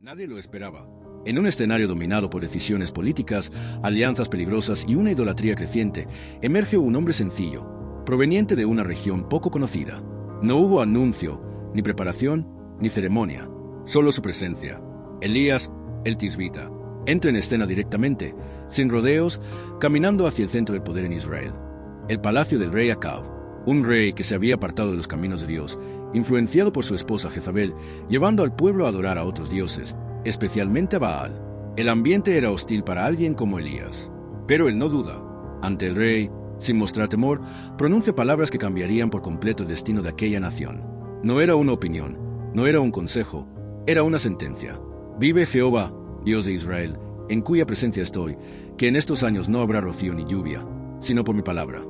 Nadie lo esperaba. En un escenario dominado por decisiones políticas, alianzas peligrosas y una idolatría creciente, emerge un hombre sencillo, proveniente de una región poco conocida. No hubo anuncio, ni preparación, ni ceremonia, solo su presencia. Elías, el Tisbita, entra en escena directamente, sin rodeos, caminando hacia el centro del poder en Israel, el palacio del rey Acab, un rey que se había apartado de los caminos de Dios, influenciado por su esposa Jezabel, llevando al pueblo a adorar a otros dioses, especialmente a Baal. El ambiente era hostil para alguien como Elías. Pero él no duda. Ante el rey, sin mostrar temor, pronuncia palabras que cambiarían por completo el destino de aquella nación. No era una opinión, no era un consejo, era una sentencia. Vive Jehová, Dios de Israel, en cuya presencia estoy, que en estos años no habrá rocío ni lluvia, sino por mi palabra.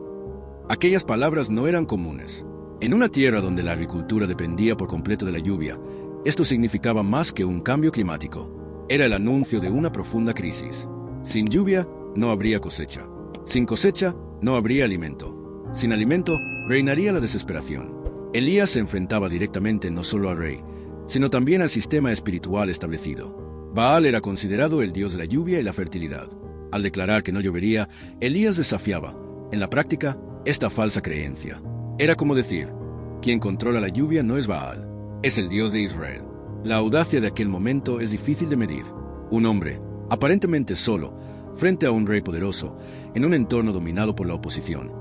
Aquellas palabras no eran comunes. En una tierra donde la agricultura dependía por completo de la lluvia, esto significaba más que un cambio climático. Era el anuncio de una profunda crisis. Sin lluvia, no habría cosecha. Sin cosecha, no habría alimento. Sin alimento, reinaría la desesperación. Elías se enfrentaba directamente no solo al rey, sino también al sistema espiritual establecido. Baal era considerado el dios de la lluvia y la fertilidad. Al declarar que no llovería, Elías desafiaba, en la práctica, esta falsa creencia. Era como decir, quien controla la lluvia no es Baal, es el Dios de Israel. La audacia de aquel momento es difícil de medir. Un hombre, aparentemente solo, frente a un rey poderoso, en un entorno dominado por la oposición.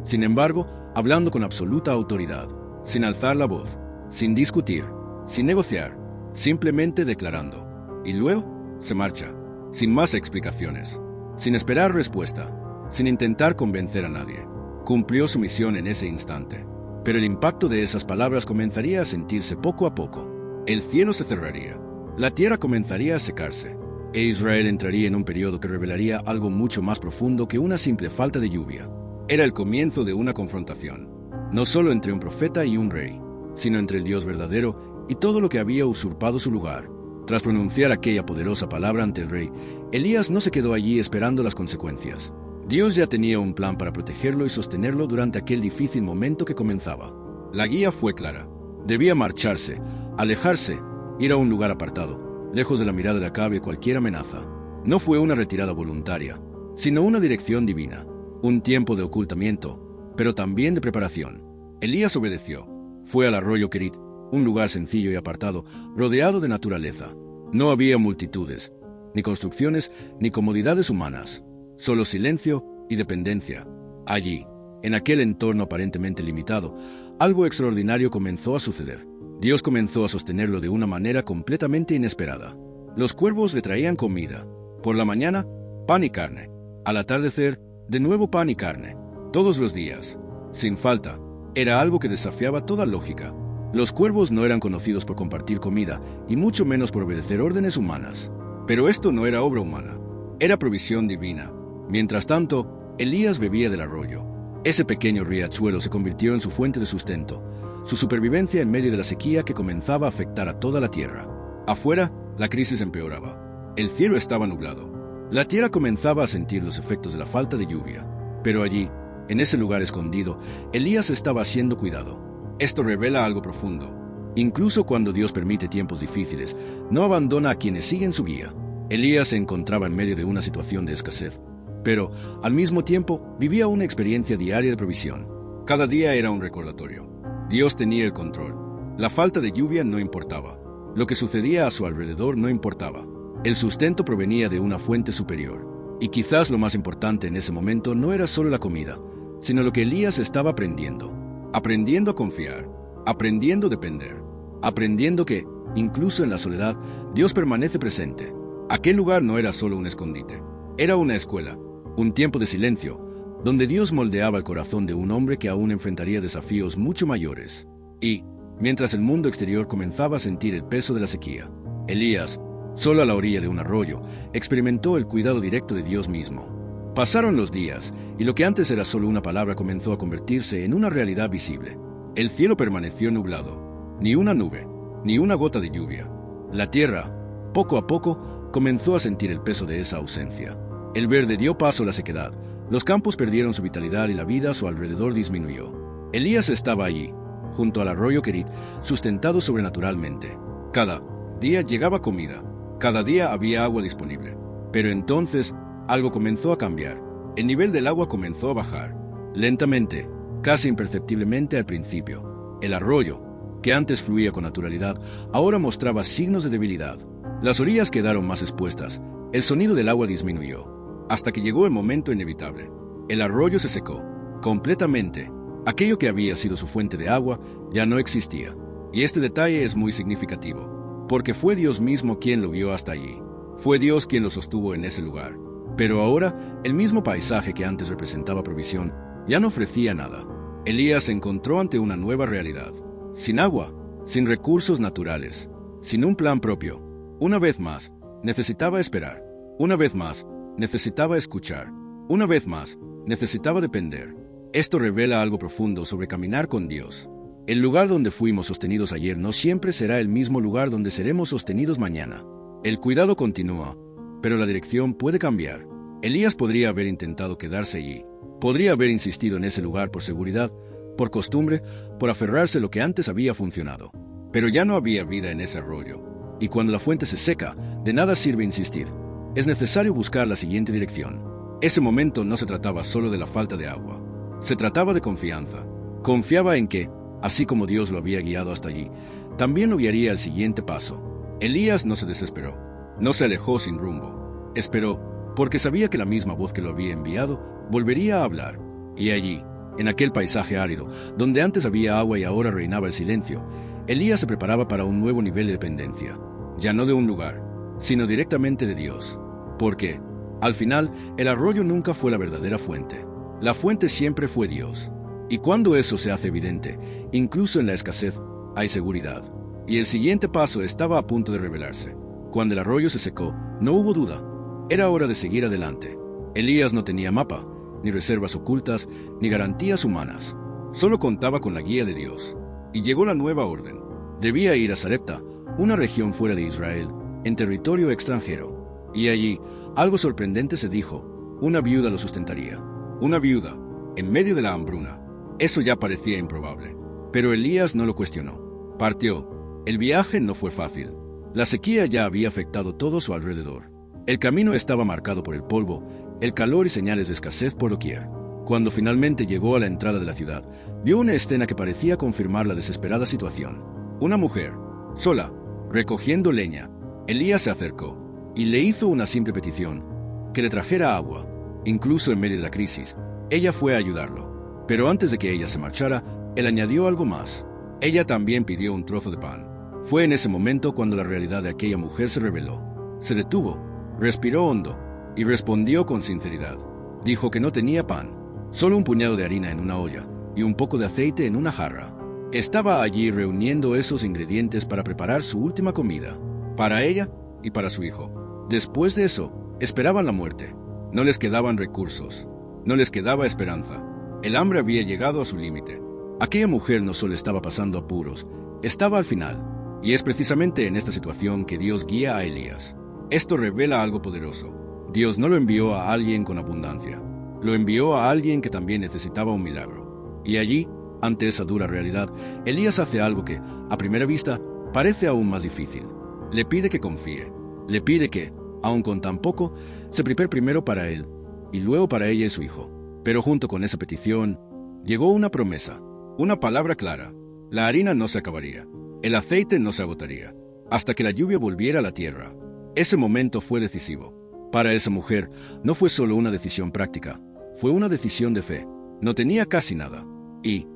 Sin embargo, hablando con absoluta autoridad, sin alzar la voz, sin discutir, sin negociar, simplemente declarando. Y luego, se marcha, sin más explicaciones, sin esperar respuesta, sin intentar convencer a nadie. Cumplió su misión en ese instante. Pero el impacto de esas palabras comenzaría a sentirse poco a poco. El cielo se cerraría, la tierra comenzaría a secarse, e Israel entraría en un periodo que revelaría algo mucho más profundo que una simple falta de lluvia. Era el comienzo de una confrontación, no solo entre un profeta y un rey, sino entre el Dios verdadero y todo lo que había usurpado su lugar. Tras pronunciar aquella poderosa palabra ante el rey, Elías no se quedó allí esperando las consecuencias. Dios ya tenía un plan para protegerlo y sostenerlo durante aquel difícil momento que comenzaba. La guía fue clara. Debía marcharse, alejarse, ir a un lugar apartado, lejos de la mirada de Acab y cualquier amenaza. No fue una retirada voluntaria, sino una dirección divina, un tiempo de ocultamiento, pero también de preparación. Elías obedeció. Fue al arroyo Kerit, un lugar sencillo y apartado, rodeado de naturaleza. No había multitudes, ni construcciones, ni comodidades humanas. Solo silencio y dependencia. Allí, en aquel entorno aparentemente limitado, algo extraordinario comenzó a suceder. Dios comenzó a sostenerlo de una manera completamente inesperada. Los cuervos le traían comida. Por la mañana, pan y carne. Al atardecer, de nuevo pan y carne. Todos los días, sin falta. Era algo que desafiaba toda lógica. Los cuervos no eran conocidos por compartir comida, y mucho menos por obedecer órdenes humanas. Pero esto no era obra humana. Era provisión divina. Mientras tanto, Elías bebía del arroyo. Ese pequeño riachuelo se convirtió en su fuente de sustento, su supervivencia en medio de la sequía que comenzaba a afectar a toda la tierra. Afuera, la crisis empeoraba. El cielo estaba nublado. La tierra comenzaba a sentir los efectos de la falta de lluvia. Pero allí, en ese lugar escondido, Elías estaba siendo cuidado. Esto revela algo profundo. Incluso cuando Dios permite tiempos difíciles, no abandona a quienes siguen su guía. Elías se encontraba en medio de una situación de escasez. Pero, al mismo tiempo, vivía una experiencia diaria de provisión. Cada día era un recordatorio. Dios tenía el control. La falta de lluvia no importaba. Lo que sucedía a su alrededor no importaba. El sustento provenía de una fuente superior. Y quizás lo más importante en ese momento no era solo la comida, sino lo que Elías estaba aprendiendo. Aprendiendo a confiar. Aprendiendo a depender. Aprendiendo que, incluso en la soledad, Dios permanece presente. Aquel lugar no era solo un escondite. Era una escuela. Un tiempo de silencio, donde Dios moldeaba el corazón de un hombre que aún enfrentaría desafíos mucho mayores. Y, mientras el mundo exterior comenzaba a sentir el peso de la sequía, Elías, solo a la orilla de un arroyo, experimentó el cuidado directo de Dios mismo. Pasaron los días, y lo que antes era solo una palabra comenzó a convertirse en una realidad visible. El cielo permaneció nublado. Ni una nube, ni una gota de lluvia. La tierra, poco a poco, comenzó a sentir el peso de esa ausencia. El verde dio paso a la sequedad, los campos perdieron su vitalidad y la vida a su alrededor disminuyó. Elías estaba allí, junto al arroyo Kerit, sustentado sobrenaturalmente. Cada día llegaba comida. Cada día había agua disponible. Pero entonces algo comenzó a cambiar. El nivel del agua comenzó a bajar. Lentamente, casi imperceptiblemente al principio. El arroyo, que antes fluía con naturalidad, ahora mostraba signos de debilidad. Las orillas quedaron más expuestas. El sonido del agua disminuyó, hasta que llegó el momento inevitable. El arroyo se secó, completamente. Aquello que había sido su fuente de agua ya no existía. Y este detalle es muy significativo, porque fue Dios mismo quien lo vio hasta allí. Fue Dios quien lo sostuvo en ese lugar. Pero ahora, el mismo paisaje que antes representaba provisión ya no ofrecía nada. Elías se encontró ante una nueva realidad. Sin agua, sin recursos naturales, sin un plan propio. Una vez más, necesitaba esperar. Una vez más, necesitaba escuchar. Una vez más, necesitaba depender. Esto revela algo profundo sobre caminar con Dios. El lugar donde fuimos sostenidos ayer no siempre será el mismo lugar donde seremos sostenidos mañana. El cuidado continúa, pero la dirección puede cambiar. Elías podría haber intentado quedarse allí. Podría haber insistido en ese lugar por seguridad, por costumbre, por aferrarse a lo que antes había funcionado. Pero ya no había vida en ese arroyo. Y cuando la fuente se seca, de nada sirve insistir. Es necesario buscar la siguiente dirección. Ese momento no se trataba solo de la falta de agua. Se trataba de confianza. Confiaba en que, así como Dios lo había guiado hasta allí, también lo guiaría al siguiente paso. Elías no se desesperó. No se alejó sin rumbo. Esperó, porque sabía que la misma voz que lo había enviado volvería a hablar. Y allí, en aquel paisaje árido, donde antes había agua y ahora reinaba el silencio, Elías se preparaba para un nuevo nivel de dependencia. Ya no de un lugar, sino directamente de Dios. Porque, al final, el arroyo nunca fue la verdadera fuente. La fuente siempre fue Dios. Y cuando eso se hace evidente, incluso en la escasez, hay seguridad. Y el siguiente paso estaba a punto de revelarse. Cuando el arroyo se secó, no hubo duda. Era hora de seguir adelante. Elías no tenía mapa, ni reservas ocultas, ni garantías humanas. Solo contaba con la guía de Dios. Y llegó la nueva orden. Debía ir a Sarepta, una región fuera de Israel, en territorio extranjero. Y allí, algo sorprendente se dijo. Una viuda lo sustentaría. Una viuda, en medio de la hambruna. Eso ya parecía improbable. Pero Elías no lo cuestionó. Partió. El viaje no fue fácil. La sequía ya había afectado todo su alrededor. El camino estaba marcado por el polvo, el calor y señales de escasez por doquier. Cuando finalmente llegó a la entrada de la ciudad, vio una escena que parecía confirmar la desesperada situación. Una mujer, sola, recogiendo leña. Elías se acercó y le hizo una simple petición, que le trajera agua. Incluso en medio de la crisis, ella fue a ayudarlo. Pero antes de que ella se marchara, él añadió algo más. Ella también pidió un trozo de pan. Fue en ese momento cuando la realidad de aquella mujer se reveló. Se detuvo, respiró hondo y respondió con sinceridad. Dijo que no tenía pan, solo un puñado de harina en una olla y un poco de aceite en una jarra. Estaba allí reuniendo esos ingredientes para preparar su última comida, para ella y para su hijo. Después de eso, esperaban la muerte. No les quedaban recursos, no les quedaba esperanza. El hambre había llegado a su límite. Aquella mujer no solo estaba pasando apuros, estaba al final. Y es precisamente en esta situación que Dios guía a Elías. Esto revela algo poderoso. Dios no lo envió a alguien con abundancia. Lo envió a alguien que también necesitaba un milagro. Y allí, ante esa dura realidad, Elías hace algo que, a primera vista, parece aún más difícil. Le pide que confíe. Le pide que, aun con tan poco, se prepare primero para él, y luego para ella y su hijo. Pero junto con esa petición, llegó una promesa, una palabra clara. La harina no se acabaría. El aceite no se agotaría, hasta que la lluvia volviera a la tierra. Ese momento fue decisivo. Para esa mujer, no fue solo una decisión práctica, fue una decisión de fe. No tenía casi nada. Y,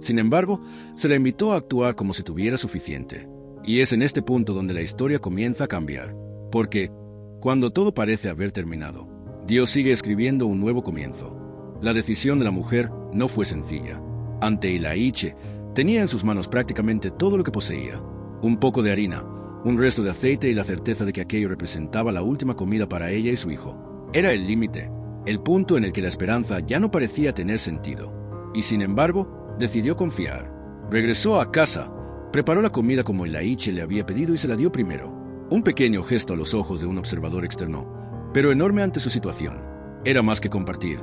sin embargo, se la invitó a actuar como si tuviera suficiente. Y es en este punto donde la historia comienza a cambiar. Porque, cuando todo parece haber terminado, Dios sigue escribiendo un nuevo comienzo. La decisión de la mujer no fue sencilla. Ante Elaiche, tenía en sus manos prácticamente todo lo que poseía. Un poco de harina, un resto de aceite y la certeza de que aquello representaba la última comida para ella y su hijo. Era el límite, el punto en el que la esperanza ya no parecía tener sentido. Y sin embargo, decidió confiar. Regresó a casa, preparó la comida como Elaiche le había pedido y se la dio primero. Un pequeño gesto a los ojos de un observador externo, pero enorme ante su situación. Era más que compartir.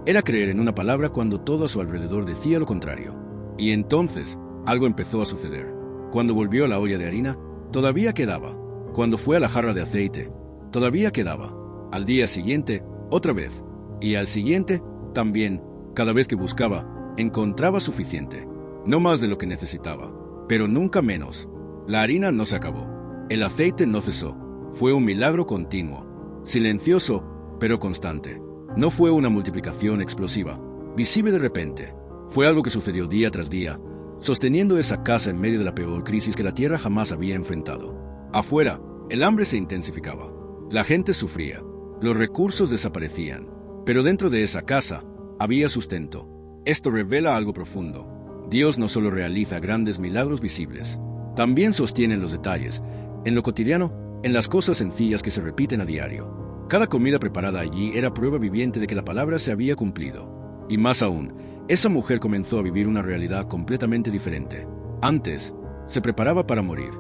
Era creer en una palabra cuando todo a su alrededor decía lo contrario. Y entonces, algo empezó a suceder. Cuando volvió a la olla de harina, todavía quedaba. Cuando fue a la jarra de aceite, todavía quedaba. Al día siguiente, otra vez. Y al siguiente, también. Cada vez que buscaba, encontraba suficiente. No más de lo que necesitaba, pero nunca menos. La harina no se acabó. El aceite no cesó. Fue un milagro continuo, silencioso, pero constante. No fue una multiplicación explosiva, visible de repente. Fue algo que sucedió día tras día, sosteniendo esa casa en medio de la peor crisis que la tierra jamás había enfrentado. Afuera, el hambre se intensificaba. La gente sufría. Los recursos desaparecían. Pero dentro de esa casa había sustento. Esto revela algo profundo. Dios no solo realiza grandes milagros visibles, también sostiene en los detalles, en lo cotidiano, en las cosas sencillas que se repiten a diario. Cada comida preparada allí era prueba viviente de que la palabra se había cumplido. Y más aún, esa mujer comenzó a vivir una realidad completamente diferente. Antes, se preparaba para morir.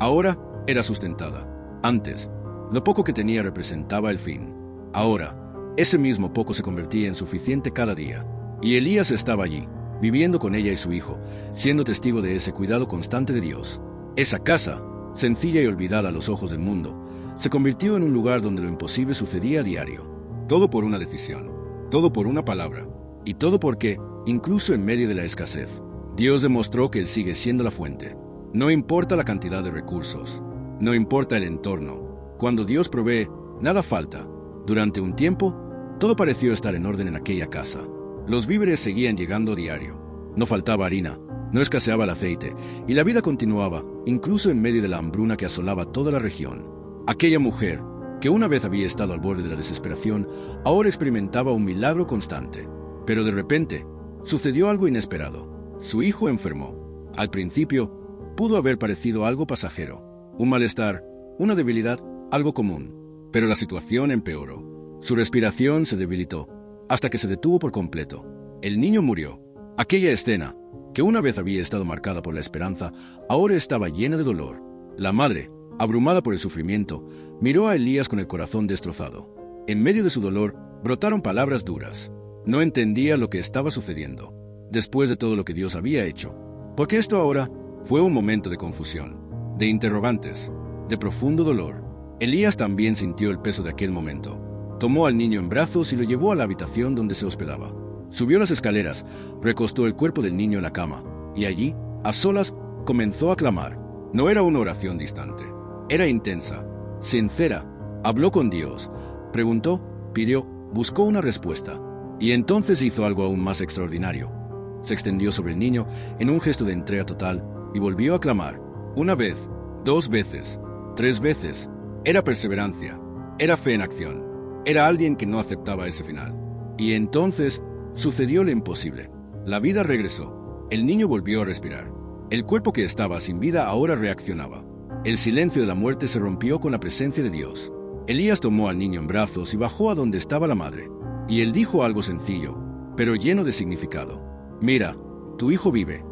Ahora, era sustentada. Antes, lo poco que tenía representaba el fin. Ahora, ese mismo poco se convertía en suficiente cada día. Y Elías estaba allí, viviendo con ella y su hijo, siendo testigo de ese cuidado constante de Dios. Esa casa, sencilla y olvidada a los ojos del mundo, se convirtió en un lugar donde lo imposible sucedía a diario. Todo por una decisión, todo por una palabra, y todo porque, incluso en medio de la escasez, Dios demostró que Él sigue siendo la fuente. No importa la cantidad de recursos, no importa el entorno. Cuando Dios provee, nada falta. Durante un tiempo, todo pareció estar en orden en aquella casa. Los víveres seguían llegando a diario. No faltaba harina, no escaseaba el aceite, y la vida continuaba, incluso en medio de la hambruna que asolaba toda la región. Aquella mujer, que una vez había estado al borde de la desesperación, ahora experimentaba un milagro constante. Pero de repente, sucedió algo inesperado. Su hijo enfermó. Al principio, pudo haber parecido algo pasajero, un malestar, una debilidad, algo común. Pero la situación empeoró. Su respiración se debilitó, hasta que se detuvo por completo. El niño murió. Aquella escena, que una vez había estado marcada por la esperanza, ahora estaba llena de dolor. La madre, abrumada por el sufrimiento, miró a Elías con el corazón destrozado. En medio de su dolor, brotaron palabras duras. No entendía lo que estaba sucediendo, después de todo lo que Dios había hecho. Porque esto ahora fue un momento de confusión, de interrogantes, de profundo dolor. Elías también sintió el peso de aquel momento. Tomó al niño en brazos y lo llevó a la habitación donde se hospedaba. Subió las escaleras, recostó el cuerpo del niño en la cama, y allí, a solas, comenzó a clamar. No era una oración distante. Era intensa, sincera. Habló con Dios, preguntó, pidió, buscó una respuesta. Y entonces hizo algo aún más extraordinario. Se extendió sobre el niño en un gesto de entrega total y volvió a clamar. Una vez, 2 veces, 3 veces. Era perseverancia, era fe en acción. Era alguien que no aceptaba ese final. Y entonces sucedió lo imposible. La vida regresó. El niño volvió a respirar. El cuerpo que estaba sin vida ahora reaccionaba. El silencio de la muerte se rompió con la presencia de Dios. Elías tomó al niño en brazos y bajó a donde estaba la madre. Y él dijo algo sencillo, pero lleno de significado. Mira, tu hijo vive.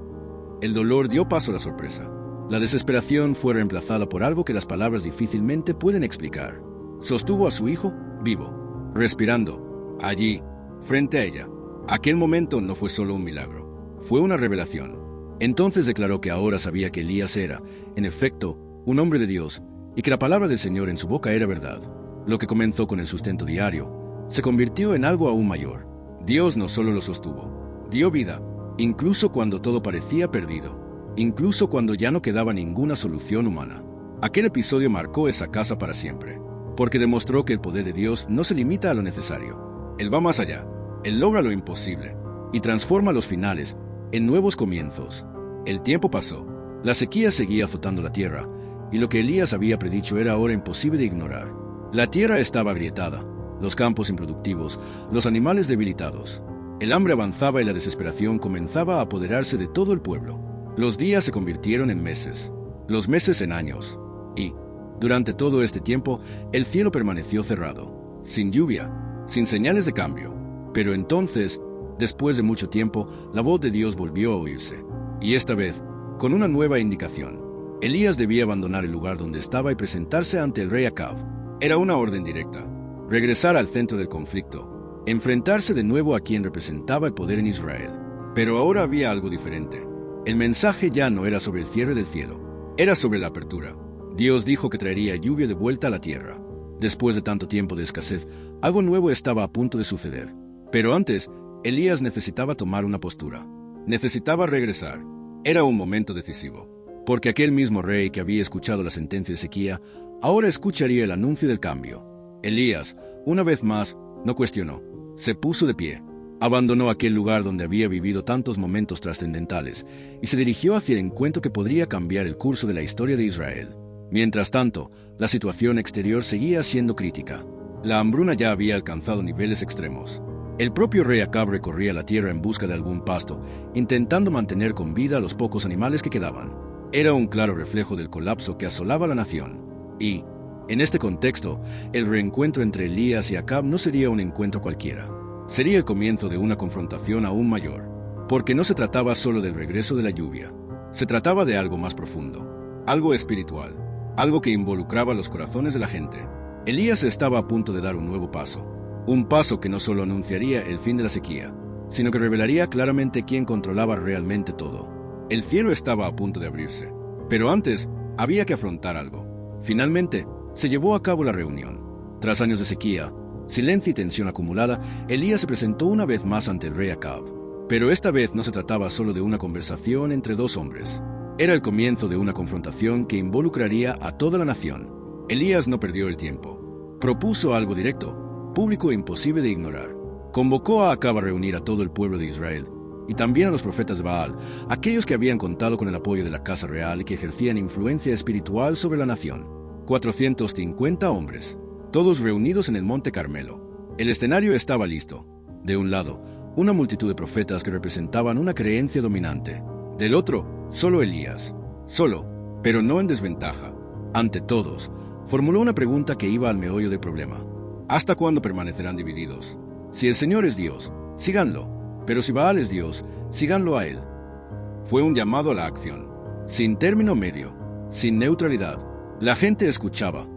El dolor dio paso a la sorpresa. La desesperación fue reemplazada por algo que las palabras difícilmente pueden explicar. Sostuvo a su hijo vivo, respirando, allí, frente a ella. Aquel momento no fue solo un milagro, fue una revelación. Entonces declaró que ahora sabía que Elías era, en efecto, un hombre de Dios, y que la palabra del Señor en su boca era verdad. Lo que comenzó con el sustento diario, se convirtió en algo aún mayor. Dios no solo lo sostuvo, dio vida, incluso cuando todo parecía perdido, incluso cuando ya no quedaba ninguna solución humana. Aquel episodio marcó esa casa para siempre, porque demostró que el poder de Dios no se limita a lo necesario. Él va más allá, Él logra lo imposible, y transforma los finales en nuevos comienzos. El tiempo pasó, la sequía seguía azotando la tierra, y lo que Elías había predicho era ahora imposible de ignorar. La tierra estaba agrietada, los campos improductivos, los animales debilitados. El hambre avanzaba y la desesperación comenzaba a apoderarse de todo el pueblo. Los días se convirtieron en meses, los meses en años, y, durante todo este tiempo, el cielo permaneció cerrado, sin lluvia, sin señales de cambio. Pero entonces, después de mucho tiempo, la voz de Dios volvió a oírse, y esta vez, con una nueva indicación. Elías debía abandonar el lugar donde estaba y presentarse ante el rey Acab. Era una orden directa. Regresar al centro del conflicto, enfrentarse de nuevo a quien representaba el poder en Israel. Pero ahora había algo diferente. El mensaje ya no era sobre el cierre del cielo, era sobre la apertura. Dios dijo que traería lluvia de vuelta a la tierra. Después de tanto tiempo de escasez, algo nuevo estaba a punto de suceder. Pero antes, Elías necesitaba tomar una postura. Necesitaba regresar. Era un momento decisivo. Porque aquel mismo rey que había escuchado la sentencia de sequía, ahora escucharía el anuncio del cambio. Elías, una vez más, no cuestionó. Se puso de pie. Abandonó aquel lugar donde había vivido tantos momentos trascendentales y se dirigió hacia el encuentro que podría cambiar el curso de la historia de Israel. Mientras tanto, la situación exterior seguía siendo crítica. La hambruna ya había alcanzado niveles extremos. El propio rey Acab recorría la tierra en busca de algún pasto, intentando mantener con vida a los pocos animales que quedaban. Era un claro reflejo del colapso que asolaba la nación. Y, en este contexto, el reencuentro entre Elías y Acab no sería un encuentro cualquiera. Sería el comienzo de una confrontación aún mayor, porque no se trataba solo del regreso de la lluvia. Se trataba de algo más profundo, algo espiritual, algo que involucraba los corazones de la gente. Elías estaba a punto de dar un nuevo paso, un paso que no solo anunciaría el fin de la sequía, sino que revelaría claramente quién controlaba realmente todo. El cielo estaba a punto de abrirse, pero antes había que afrontar algo. Finalmente, se llevó a cabo la reunión. Tras años de sequía, silencio y tensión acumulada, Elías se presentó una vez más ante el rey Acab. Pero esta vez no se trataba solo de una conversación entre dos hombres. Era el comienzo de una confrontación que involucraría a toda la nación. Elías no perdió el tiempo. Propuso algo directo, público e imposible de ignorar. Convocó a Acab a reunir a todo el pueblo de Israel, y también a los profetas de Baal, aquellos que habían contado con el apoyo de la casa real y que ejercían influencia espiritual sobre la nación. 450 hombres, todos reunidos en el Monte Carmelo. El escenario estaba listo. De un lado, una multitud de profetas que representaban una creencia dominante. Del otro, solo Elías. Solo, pero no en desventaja. Ante todos, formuló una pregunta que iba al meollo del problema. ¿Hasta cuándo permanecerán divididos? Si el Señor es Dios, síganlo. Pero si Baal es Dios, síganlo a él. Fue un llamado a la acción. Sin término medio, sin neutralidad. La gente escuchaba,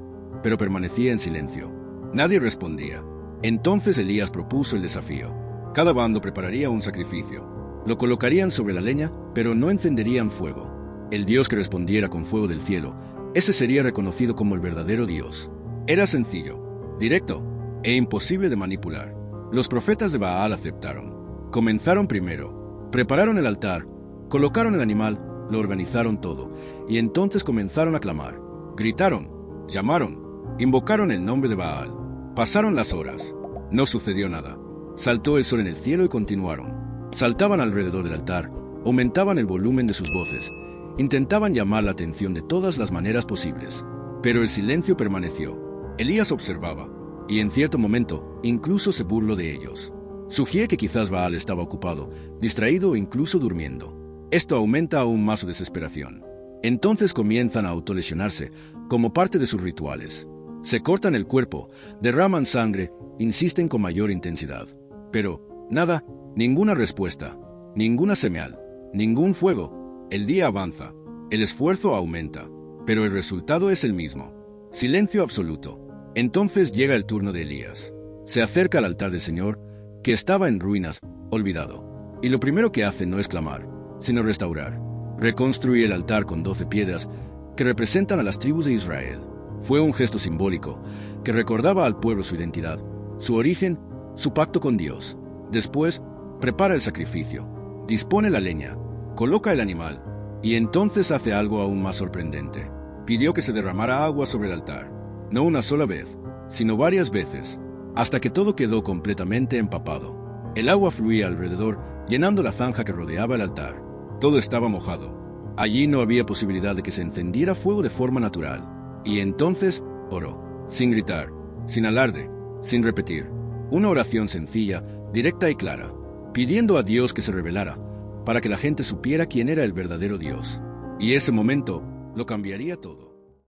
pero permanecía en silencio. Nadie respondía. Entonces Elías propuso el desafío. Cada bando prepararía un sacrificio. Lo colocarían sobre la leña, pero no encenderían fuego. El Dios que respondiera con fuego del cielo, ese sería reconocido como el verdadero Dios. Era sencillo, directo e imposible de manipular. Los profetas de Baal aceptaron. Comenzaron primero, prepararon el altar, colocaron el animal, lo organizaron todo, y entonces comenzaron a clamar. Gritaron, llamaron, invocaron el nombre de Baal. Pasaron las horas. No sucedió nada. Saltó el sol en el cielo y continuaron. Saltaban alrededor del altar, aumentaban el volumen de sus voces, intentaban llamar la atención de todas las maneras posibles. Pero el silencio permaneció. Elías observaba, y en cierto momento incluso se burló de ellos. Sugiere que quizás Baal estaba ocupado, distraído o incluso durmiendo. Esto aumenta aún más su desesperación. Entonces comienzan a autolesionarse, como parte de sus rituales. Se cortan el cuerpo, derraman sangre, insisten con mayor intensidad. Pero, nada, ninguna respuesta, ninguna señal, ningún fuego. El día avanza, el esfuerzo aumenta, pero el resultado es el mismo. Silencio absoluto. Entonces llega el turno de Elías. Se acerca al altar del Señor, que estaba en ruinas, olvidado. Y lo primero que hace no es clamar, sino restaurar. Reconstruye el altar con 12 piedras que representan a las tribus de Israel. Fue un gesto simbólico que recordaba al pueblo su identidad, su origen, su pacto con Dios. Después, prepara el sacrificio, dispone la leña, coloca el animal, y entonces hace algo aún más sorprendente. Pidió que se derramara agua sobre el altar, no una sola vez, sino varias veces, hasta que todo quedó completamente empapado. El agua fluía alrededor, llenando la zanja que rodeaba el altar. Todo estaba mojado. Allí no había posibilidad de que se encendiera fuego de forma natural. Y entonces oró, sin gritar, sin alarde, sin repetir. Una oración sencilla, directa y clara, pidiendo a Dios que se revelara, para que la gente supiera quién era el verdadero Dios. Y ese momento lo cambiaría todo.